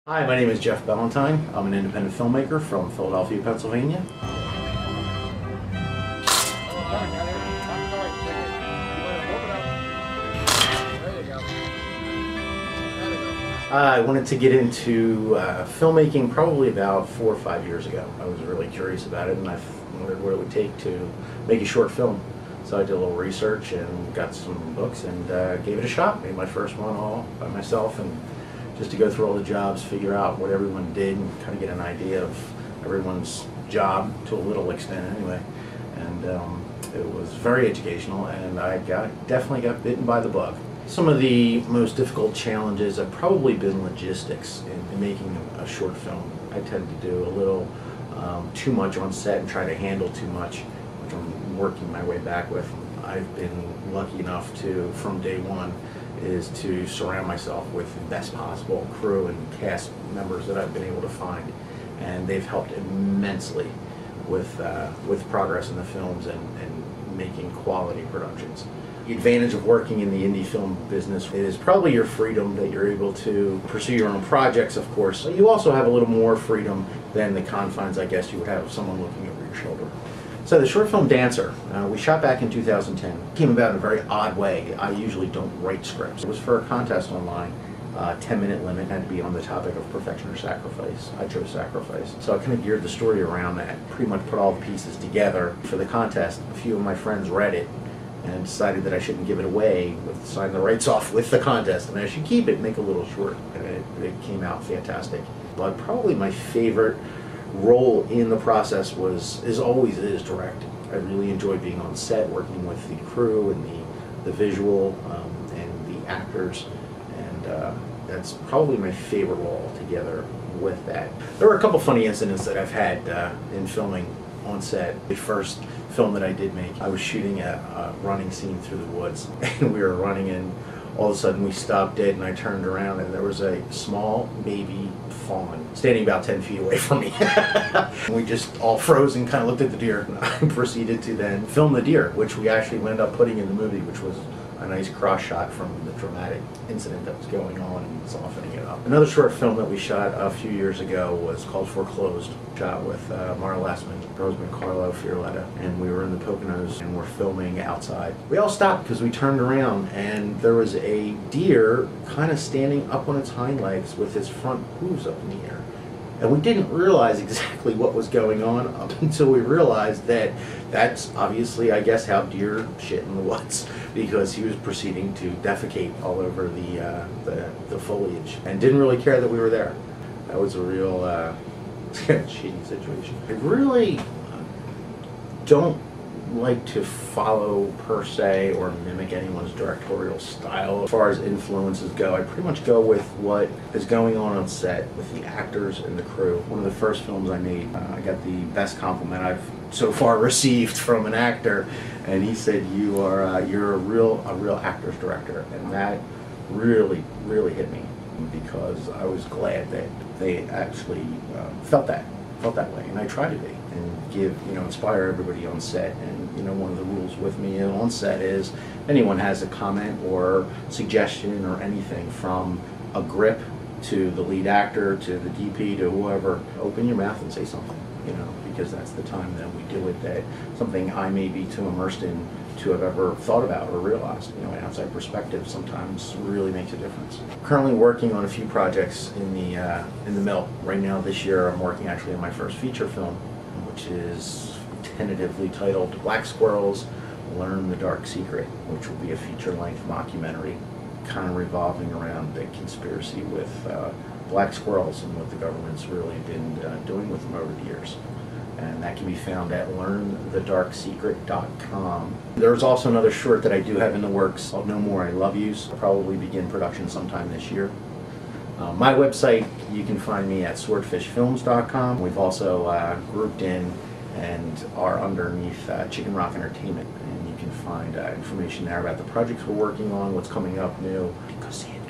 Hi, my name is Jeff Bellantine. I'm an independent filmmaker from Philadelphia, Pennsylvania. I wanted to get into filmmaking probably about 4 or 5 years ago. I was really curious about it and I wondered what it would take to make a short film. So I did a little research and got some books and gave it a shot. Made my first one all by myself, and just to go through all the jobs, figure out what everyone did, and kind of get an idea of everyone's job to a little extent anyway. And it was very educational, and I definitely got bitten by the bug. Some of the most difficult challenges have probably been logistics in making a short film. I tend to do a little too much on set and try to handle too much, which I'm working my way back with. I've been lucky enough to, from day one, is to surround myself with the best possible crew and cast members that I've been able to find, and they've helped immensely with progress in the films and making quality productions. The advantage of working in the indie film business is probably your freedom, that you're able to pursue your own projects, of course. You also have a little more freedom than the confines, I guess, you would have of someone looking over your shoulder. So the short film Dancer, we shot back in 2010. It came about in a very odd way. I usually don't write scripts. It was for a contest online. 10-minute limit, had to be on the topic of perfection or sacrifice. I chose sacrifice. So I kind of geared the story around that, pretty much put all the pieces together for the contest. A few of my friends read it and decided that I shouldn't give it away, sign the rights off with the contest, and I should keep it, make a little short. And it came out fantastic. But probably my favorite role in the process always directing. I really enjoy being on set, working with the crew and the visual and the actors, and that's probably my favorite role altogether with that. There were a couple funny incidents that I've had in filming on set. The first film that I did make, I was shooting a running scene through the woods, and we were running, and all of a sudden we stopped dead, and I turned around and there was a small baby fawn standing about 10 feet away from me. We just all froze and kind of looked at the deer, and I proceeded to then film the deer, which we actually wound up putting in the movie, which was a nice cross shot from the dramatic incident that was going on and softening it up. Another short film that we shot a few years ago was called Foreclosed, shot with Mara Lessman, Roseman Carlo, Fioretta, and we were in the Poconos and we're filming outside. We all stopped because we turned around and there was a deer kind of standing up on its hind legs with its front hooves up in the air. And we didn't realize exactly what was going on up until we realized that that's obviously, I guess, how deer shit in the woods, because he was proceeding to defecate all over the foliage and didn't really care that we were there. That was a real shitty situation. I really don't like to follow per se or mimic anyone's directorial style. As far as influences go, I pretty much go with what is going on set with the actors and the crew. One of the first films I made, I got the best compliment I've so far received from an actor, and he said, you're a real actor's director, and that really hit me, because I was glad that they actually felt that way, and I try to be and give, inspire everybody on set. And one of the rules with me on set is anyone has a comment or suggestion or anything, from a grip to the lead actor to the DP to whoever, open your mouth and say something, because that's the time that we do it, that something I may be too immersed in to have ever thought about or realized. An outside perspective sometimes really makes a difference. Currently working on a few projects in the mill. Right now this year I'm working actually on my first feature film, which is tentatively titled Black Squirrels Learn the Dark Secret, which will be a feature-length mockumentary kind of revolving around the conspiracy with black squirrels and what the government's really been doing with them over the years. And that can be found at learnthedarksecret.com. There's also another short that I do have in the works called No More I Love Yous. I'll probably begin production sometime this year. My website, you can find me at swordfishfilms.com. We've also grouped in and are underneath Chicken Rock Entertainment, and you can find information there about the projects we're working on, what's coming up new. Go see it.